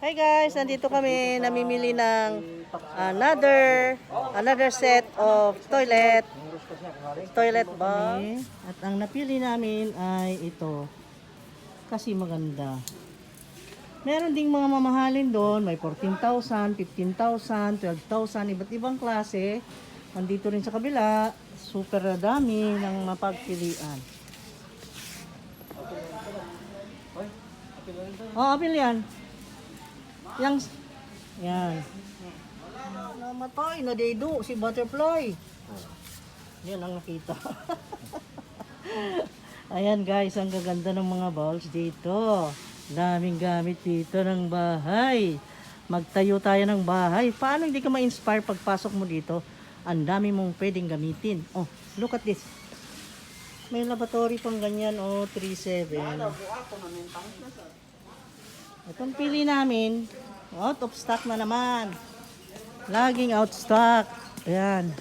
Hi guys, nandito kami namimili ng another set of toilet bowl. At ang napili namin ay ito kasi maganda. Meron ding mga mamahalin doon, may 14,000, 15,000, 12,000, iba't ibang klase. Nandito rin sa kabila, super dami ng mapagpilian. Oh, apil yan. Yan. Namatay, nadaido si butterfly. Yan ang nakita. Ayan guys, ang gaganda ng mga bowls dito. Daming gamit dito ng bahay. Magtayo tayo ng bahay. Paano hindi ka ma-inspire pagpasok mo dito? Ang dami mong pwedeng gamitin. Oh, look at this. May laboratory pang ganyan, oh, 3.7. Itong pili namin, out of stock na naman. Laging out stock. Ayan.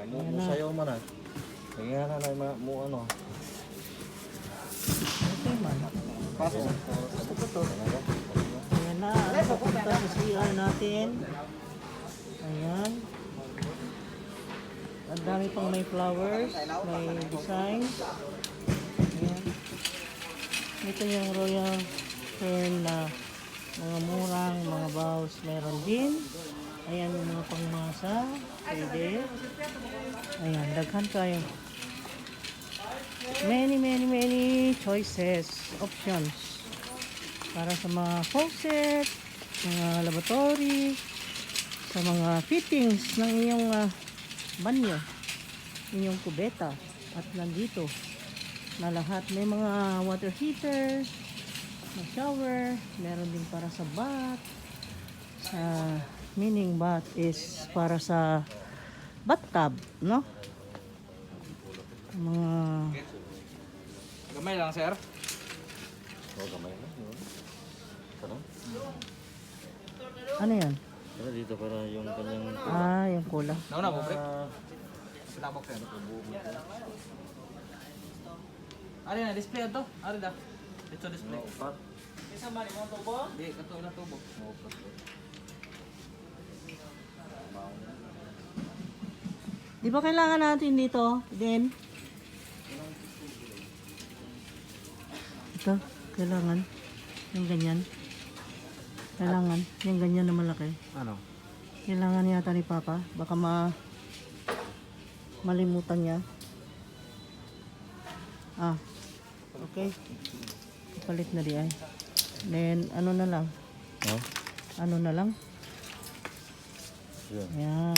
Mo sayo man ah. Kaya na mo ano. Okay man. Pasok. Gusto ko to. Ayan na. Papunta sa CR natin. Ayan. Ang dami pang may flowers. May design. Ayan. Ito yung Royal Fern na mga murang mga bowls. Meron din. Ayan yung mga pangmasa. Pwede. Ayan. Daghan kayo. Many choices. Options. Para sa mga faucet. Mga laboratory. Sa mga fittings ng inyong banyo. Inyong kubeta. At nandito na lahat. May mga water heater. Na shower. Meron din para sa bath. Sa meaning bath is para sa bathtub, no? Mga Gamay lang, sir. Oh, gamay na. Ano? ano yan? Pero dito para yung kanyang Yung cola. Nauna po, pre. Pitabok, sir. Ari na, display ito. Ari da. Dito display. pat. Isa man, mo tubo? Di, kato na tubo. Di ba kailangan natin dito, din? Ito, kailangan. Yung ganyan. Kailangan. Yung ganyan na malaki. Ano? Kailangan yata ni Papa. Baka malimutan niya. Okay. Palit na di ay. Then, ano na lang? Oh? Ano na lang? Yan. Ayan.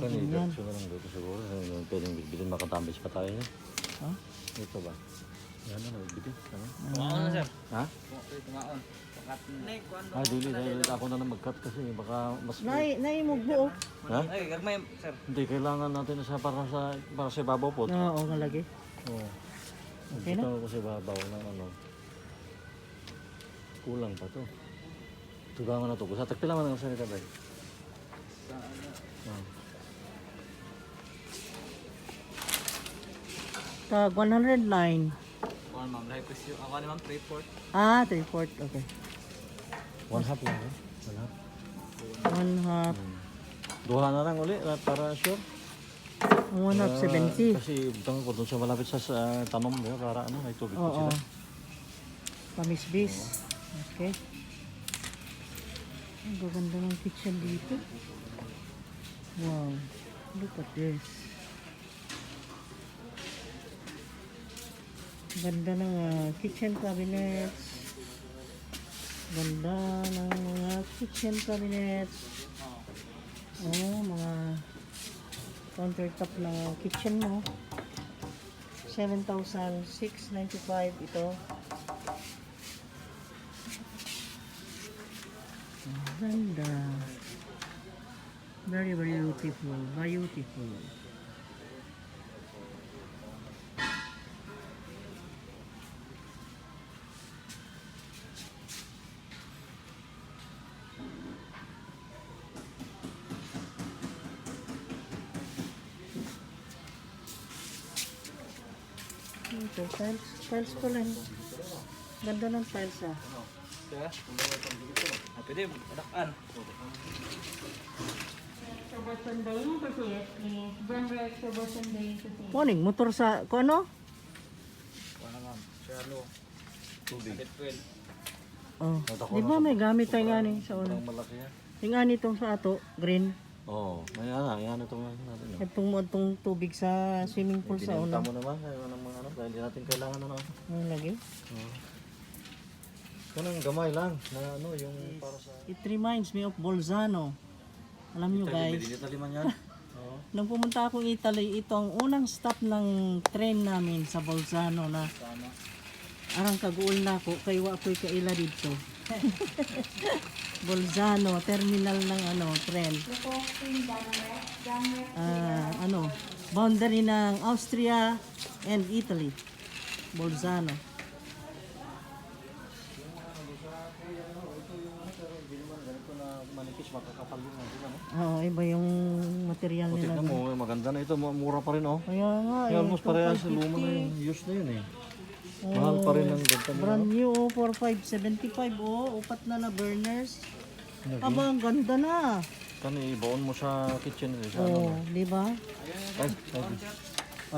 Kanina Ganyan. siguro lang dito siguro. Pwedeng bilhin makatambis pa tayo. Ha? Ito ba? Yan na, bilhin. Ano? Tumaon na, sir. Ha? Tumaon. Dili. Dahil ako na lang mag-cut kasi baka mas... Naimugbo. Ha? Ay, gagmay, sir. Hindi, kailangan natin sa para sa ibabaw po. Oo, ngalagi. Oo. Okay na? Ito ko sa ibabaw ng ano. Kulang pa to. Tugangan na to. Sa tagpila man ang salita ba? Tag 109. Kuan, ma'am. Lahi presyo. Ako ni ma'am, 3-4. 3/4. Okay. One half lang eh. One half. 1/2. Duha na lang uli para sure. 1/2 70. Kasi itong po doon sa malapit sa tanom diba, para ano, may tubig po Oo. sila. Pamisbis. Okay. Ang gaganda ng kitchen dito. Wow. Look at this. Ganda ng kitchen cabinets. Ganda ng mga kitchen cabinets. Mga countertop ng kitchen mo. 7,695 ito. Ganda. Very beautiful. Beautiful. Ito, tiles pala. Ganda ng tiles ah. Ano? Kaya, kung may itong dito. Pwede, adakan. October Sunday to CSP. Denver October Sunday to CSP. Kuning motor sa kung ano? Ano ma'am? Siya ano? Tubig. Well. Oh. Di ba may gamit tayo nga ni sa una? Ang malaki yan. Yung nga nitong sa ato, green. Oo. May ano, yan itong natin. Itong tubig sa swimming pool sa Binenta una. mo naman kaya ng mga ano, dahil di natin kailangan ano. Ano lagi? Oo. Kanang gamay lang na ano yung para sa It reminds me of Bolzano. Alam nyo guys, Italy man yan. Oo. nung pumunta akong Italy, ito ang unang stop ng train namin sa Bolzano na arang kaguol na ako, kay wa ako'y kaila dito. Bolzano, terminal ng ano, tren. Boundary ng Austria and Italy. Bolzano. Ganito na manipis makakapal din ang sila, no? Oo, iba yung material O, nila. tignan mo, maganda na ito, mura pa rin oh. Kaya nga, Kaya almost parehas sa luma na 2,550. yung use na yun eh. Mahal pa rin ang ganda nila. Brand new, 4,575. Upat na burners. Aba, ang ganda na. Kani, ibaon mo sa kitchen eh. Sa Oh, ano. di ba?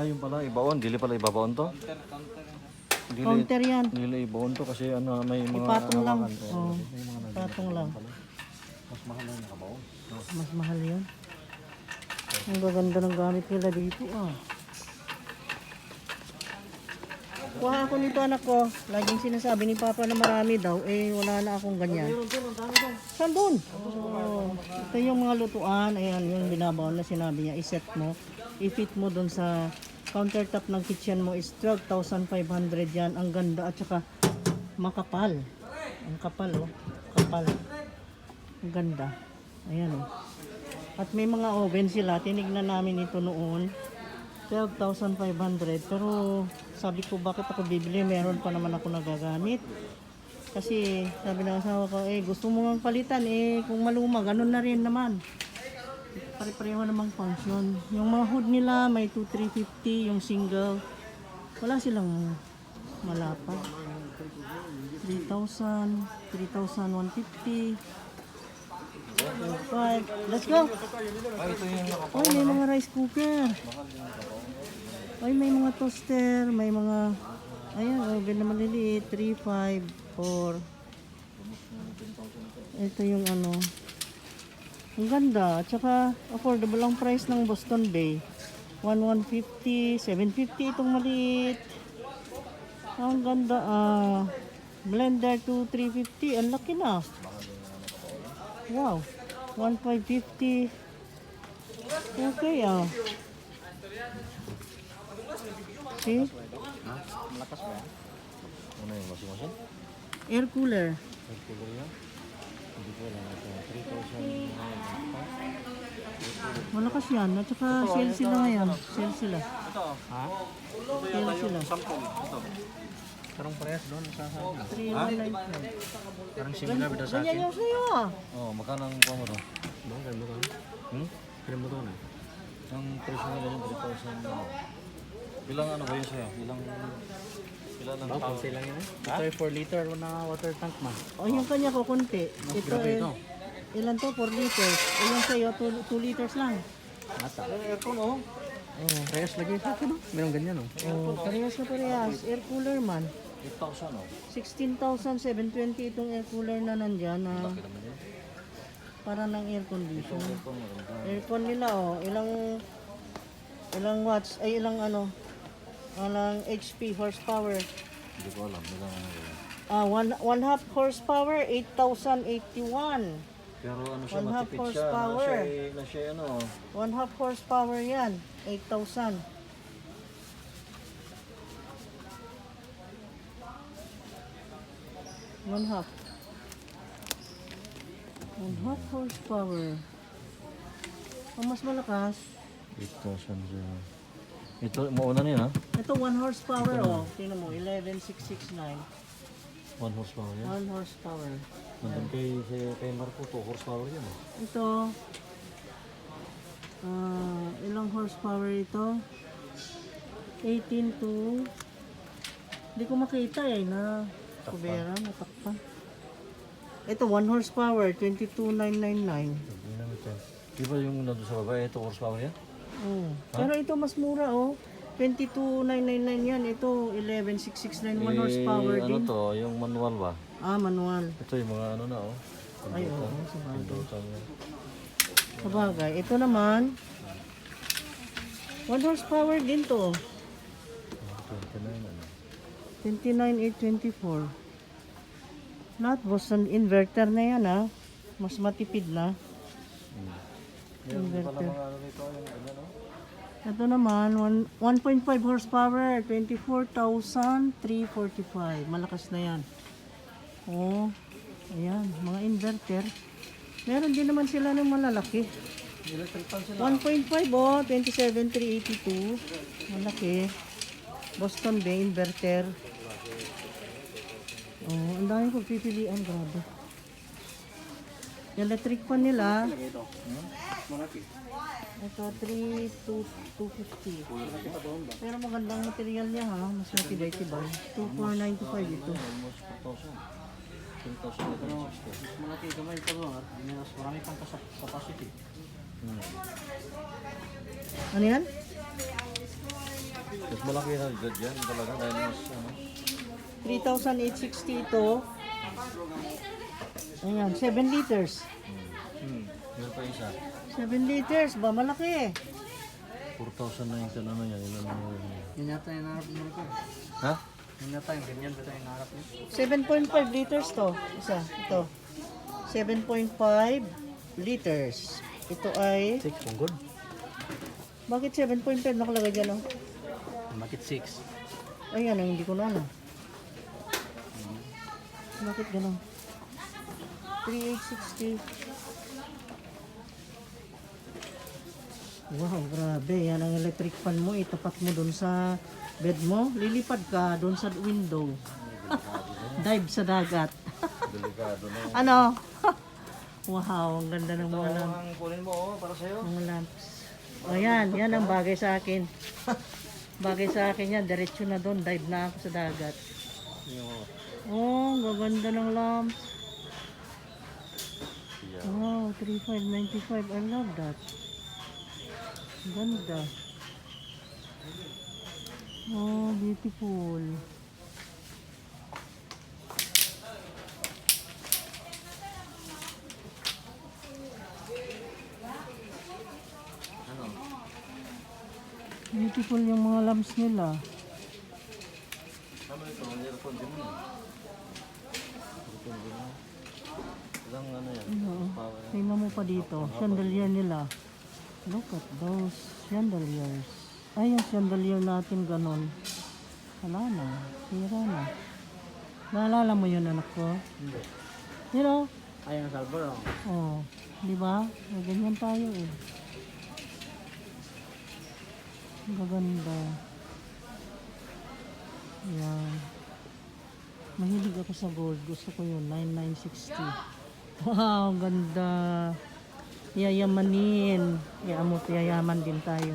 Ay, yung pala, ibaon. Dili pala ibabaon to. Dili, Counter yan. dili ibaon to kasi ano, may mga Ipatong lang. hawakan. Oh, May mga patong lang. mas mahal na yung nakabaon. Mas mahal yun. Ang gaganda ng gamit nila dito ah. Kuha ako nito anak ko. Laging sinasabi ni Papa na marami daw. Eh wala na akong ganyan. Saan doon? Oh, ito yung mga lutuan. Ayan yung binabaon na sinabi niya. I-set mo. I-fit mo doon sa countertop ng kitchen mo is 12,500 yan. Ang ganda at saka makapal. Ang kapal oh. Kapal. Ang ganda. Ayan oh. At may mga oven sila. Tinignan namin ito noon. 12,500 pero sabi ko bakit ako bibili, meron pa naman ako nagagamit kasi sabi ng asawa ko gusto mo nga palitan kung maluma ganun na rin naman, pare-pareho namang function. Yung mga hood nila may 2,350 yung single, wala silang malapa 3,000 3,150 5. Let's go. Ay, ito yung Ay, may mga rice cooker. Ay, may mga toaster, may mga ayan, oven na maliliit, 3, 5, 4. Ito yung ano. Ang ganda, at saka affordable ang price ng Boston Bay. 1,150, 750 itong maliit. Ang ganda blender to 350, ang laki na. Wow, 1,550. Okay See? malakas ba yan? Ano yung washing machine? Air cooler. Air cooler yan? Hindi ko alam ito. 3,000. Malakas yan. At saka sale sila ngayon. Sale sila. Ito. Ha? Sale sila. Sample. Ito. Parang parehas doon sa akin. 3,195. Parang similar ba sa Ganyan akin? yung sa'yo Oh, magkano ang kuha mo to? Bang, kaya mo to. Kaya mo to na. Ang presyo nila yung 3,000. Ilang ano ba yun sa'yo? Ilang ang tao? lang yan. Ito ay 4 liter na water tank man. O yung kanya ko konti. Ito ilan to? 4 liters. O yung sa'yo 2 liters lang. Mata. Aircon oh. Parehas lagi sa akin. Meron ganyan oh. Oh, parehas na parehas. Air cooler man. 8,000 oh. 16,720 itong air cooler na nandyan na Laki naman yun. para ng air condition. Aircon maganda. Aircon nila ilang watts ay ilang HP horsepower. Hindi ko alam. Ilang ano yun. 1/2 horsepower 8,081. Pero ano siya, 1/2 matipid siya. horsepower. Na siya ano. 1/2 horsepower yan 8,000. One half horsepower. Ang mas malakas 8,000 siya. Ito, mauna na yun ha? ito 1 horsepower tingnan mo 11,669. 1 horsepower yan. 1 horsepower. Nandun kay Marco, 2 horsepower yan oh. Ito ilang horsepower ito? 18 to hindi ko makita na Kubera, natakpan. Ito, 1 horsepower, 22,999. Hindi naman ito. Di ba yung nandun sa baba, ito horsepower yan? Oh. Pero ito mas mura oh. 22,999 yan. Ito 11,669 1 horsepower ano din. to, yung manual ba? Ah, manual. Ito yung mga ano na oh. Ay, oo, sabagay. Pindutan mo. Sabagay. Ito naman 1 horsepower din to. 29 ano. 29,824. Lahat Boston inverter na yan ah. Mas matipid na. Meron din pala Inverter. mga ano nito, yung ganyan oh. Ito naman 1.5 horsepower, 24,345. Malakas na yan. Oh, ayan, mga inverter. Meron din naman sila ng malalaki. Electric fan sila. 1.5 oh, 27,382. Malaki. Boston Bay inverter. Oh, ang dami ko pipilian, grabe. Electric fan nila. Ito. Malaki. Ito 3,250. Pero magandang material niya ha, mas matibay-tibay. 2,495 ito. Almost 4,000. 10,000. Mas malaki gamay ito bro. Mas marami pang capacity. Ano yan? Mas malaki na dyan talaga dahil mas ano. 3,860 ito. Ayan, 7 liters. Meron pa isa. 7 liters ba? Malaki. 4,000 na yung ano yan. Ilan na yun. Yun yata yung naharap niyo ito. Ha? Yun yata yung ganyan ba ito yung naharap niyo? 7.5 liters to. Isa, ito. 7.5 liters. Ito ay... 6 kung good. Bakit 7.5 nakalagay dyan oh? Bakit 6? Ayan, ang hindi ko na alam. Bakit ganun? 3,860. Wow, grabe. Yan ang electric fan mo. Itapat mo dun sa bed mo. Lilipad ka dun sa window. Dive sa dagat. Delikado na. Ano? Wow, ang ganda ng mga lamps. Ang kunin mo oh, para sa'yo. Mga lamps. O yan, yan ang bagay sa akin. Bagay sa akin yan. Diretso na dun. Dive na ako sa dagat. Oh, ang gaganda ng lamps. Wow, 3,595. I love that. Ganda. Oh, beautiful. Beautiful yung mga lamps nila. Tama ito, ang earphone din mo. Ilang ano yan? Power yan. Tingnan mo pa dito. Chandelier nila. Look at those chandeliers. Ay, yung chandelier natin ganon. Wala na. Sira na. Naalala mo yun, anak ko? Hindi. You know? Ayun ang salvo. Oh, di ba? May ganyan tayo eh. Ang gaganda. Yan. Mahilig ako sa gold. Gusto ko yun. 9,960. Wow, ang ganda. Yayamanin. Yayaman din tayo.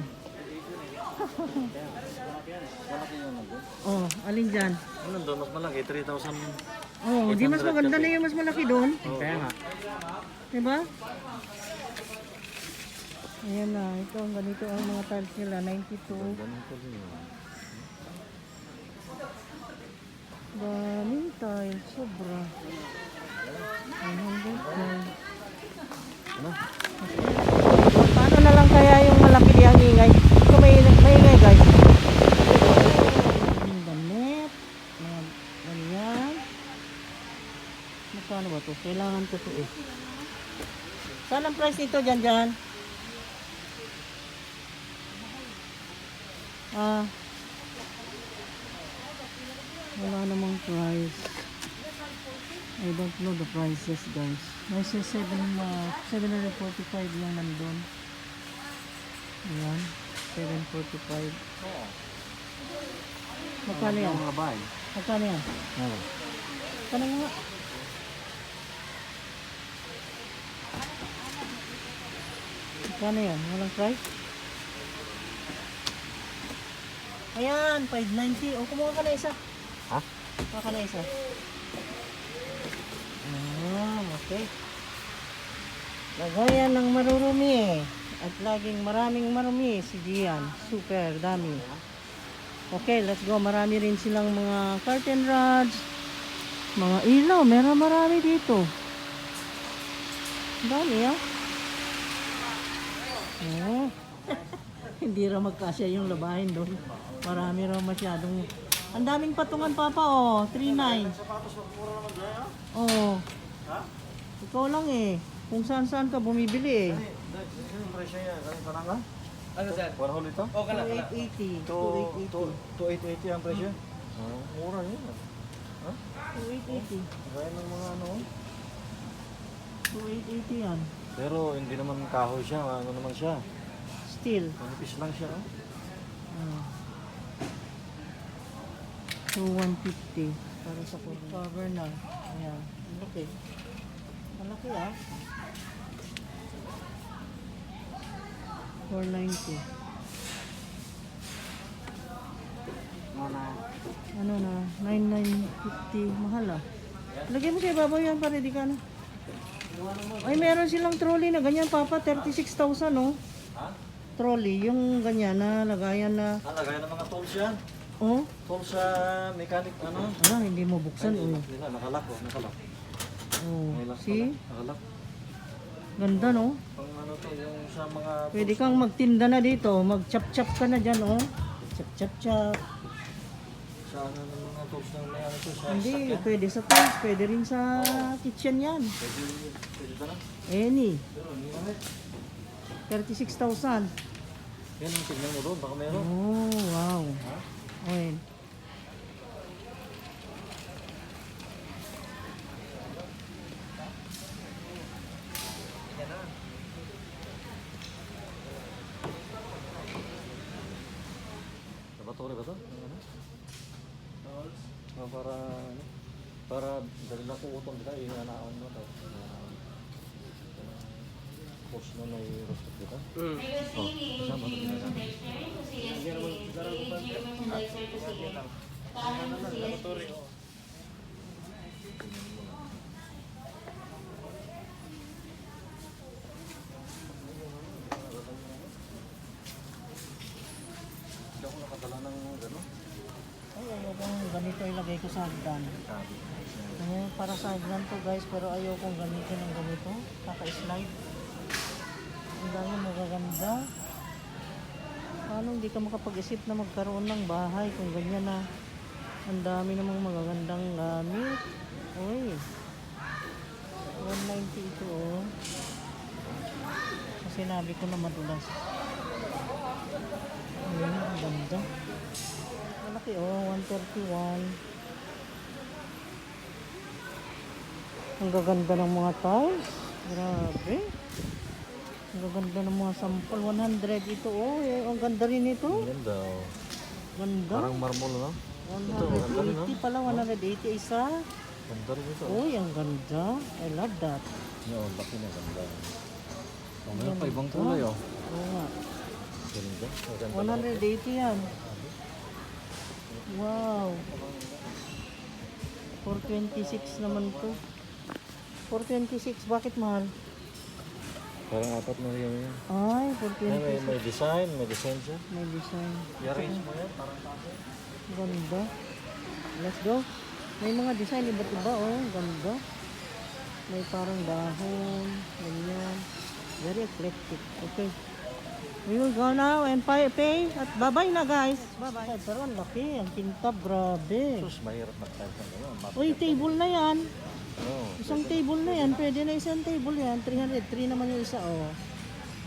Malaki yung nandun. Oh, alin dyan? Ano nandun? Mas malaki, 3,000. Oh, di mas maganda na yung mas malaki doon. Kaya nga. Diba? Ayan na, ito ang ganito ang mga tiles nila, 92. Ganun ko din yun. Daming tiles, sobra. 100. Ano? Paano na lang kaya yung malaki ang ingay? Ito may ingay guys. Ang damit. Ganyan. Magkano ba ito? Kailangan ko ito eh. Saan ang price nito dyan? Wala namang price. I don't know the prices guys. Nasa 745 lang nandun. Ayan. 745. Magkano yan? Mga bahay. Magkano yan? Ano? Magkano nga? Magkano yan? Walang price? Ayan, 590. O, kumuha ka na isa. Ha? Kumuha ka na isa. Okay. Lagayan ng marurumi at laging maraming marumi si Gian. Super dami. Okay, let's go. Marami rin silang mga curtain rods, mga ilaw. Meron marami dito. Ang dami ah. Oh. Hindi raw magkasya yung labahin doon. Marami raw masyadong. Ang daming patungan papa oh. 3.9. Oh. Ikaw lang eh. Kung saan ka bumibili eh. Yung presyo niya, kanina ka? Ano sir? Warhol ito? Oh, kala. 2880. 2880 ang presyo? Mura yun. Ha? 2880. Kaya ng mga ano. 2880 yan. Pero hindi naman kahoy siya, ano naman siya. Steel. Manipis lang siya. Ah. So 150 para sa cover na. Ayan. Malaki. Malaki ah. 490. Ano na? 9950. Mahal ah. Lagyan mo sa ibabaw yan para di ka na. Ay, meron silang trolley na ganyan, Papa. 36,000, no? Ha? Trolley, yung ganyan na lagayan na. Lagay ng mga tools yan. Oh? Tools sa mechanic, ano? Ala, hindi mo buksan, oh. Hindi na, nakalak oh, nakalak. Oh, May lock see? pala, nakalak. Ganda, no? Pang ano to, yung sa mga... Pwede kang magtinda na dito. Mag-chop-chop ka na dyan, oh. Chop-chop-chop. Sa ano ng mga tools ng may ano to, sa Hindi, sakyan. pwede sa toys, pwede rin sa kitchen yan. Pwede ba na? Any. Pero hindi naman. 36,000. Yan ang tignan mo doon, baka meron. Oh, wow. Ha? Oil. Laboratory ba to? Ano? Para ano? Para dali na ko utong kita, inanaon mo to. Post na may roster kita. Kasama ko kita. Hindi ako nakadala ng gano'n. Ay, ayokong ganito ilagay ko sa hagdan. Sabi. Para sa hagdan to guys, pero ayokong gamitin ng ganito. Kaka-slide. Ang dami magaganda. Paano hindi ka makapag-isip na magkaroon ng bahay kung ganyan na ang dami namang magagandang gamit. Uy. 190 ito oh. Kasi sinabi ko na madulas. Ayun, ang ganda. Malaki oh, 131. Ang gaganda ng mga tiles. Grabe. Ang gaganda ng mga sample. 100 ito oh. Eh, ang ganda rin ito. Ganda oh. Ganda. Parang marmol no? 180 pala. 180 isa. Ganda rin ito. Uy, ang ganda. I love that. Yo, laki na ganda. Oh, meron pa ibang kulay oh. Oo nga. Ganda. Maganda. 180 yan. Wow. 426 naman to. 426. Bakit mahal? Parang apat na rin yan. Ay, May 426. design, may design siya. May design. I-arrange mo yan, parang kasi. Ganda. Let's go. May mga design iba't iba oh. Ganda. May parang dahon. Ganyan. Very eclectic. Okay. We will go now and pay at bye-bye na guys. Bye-bye. Pero ang laki. Ang kintab. Grabe. Sus, mahirap mag-type ng gano'n. Uy, table na yan. Oh, Isang table na yan. Pwede na isang table yan. 303 naman yung isa oh.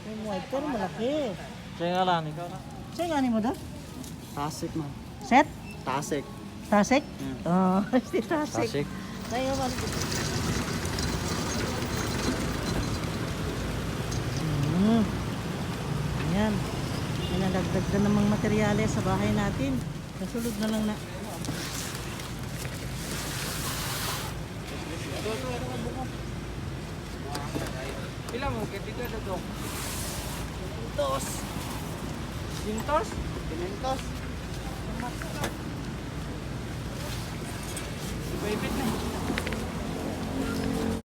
Yung white. Pero malaki. siya nga lang, ikaw na. Sa'yo nga mo doon? Tasik man. Set? Tasik. Tasik? Oo. Si Tasik. Tasik. Tayo man. Ayan. May nalagdag na namang materyales sa bahay natin. Nasulod na lang na. Ilan mo? Kaya na to. Pintos. Pintos? Pintos.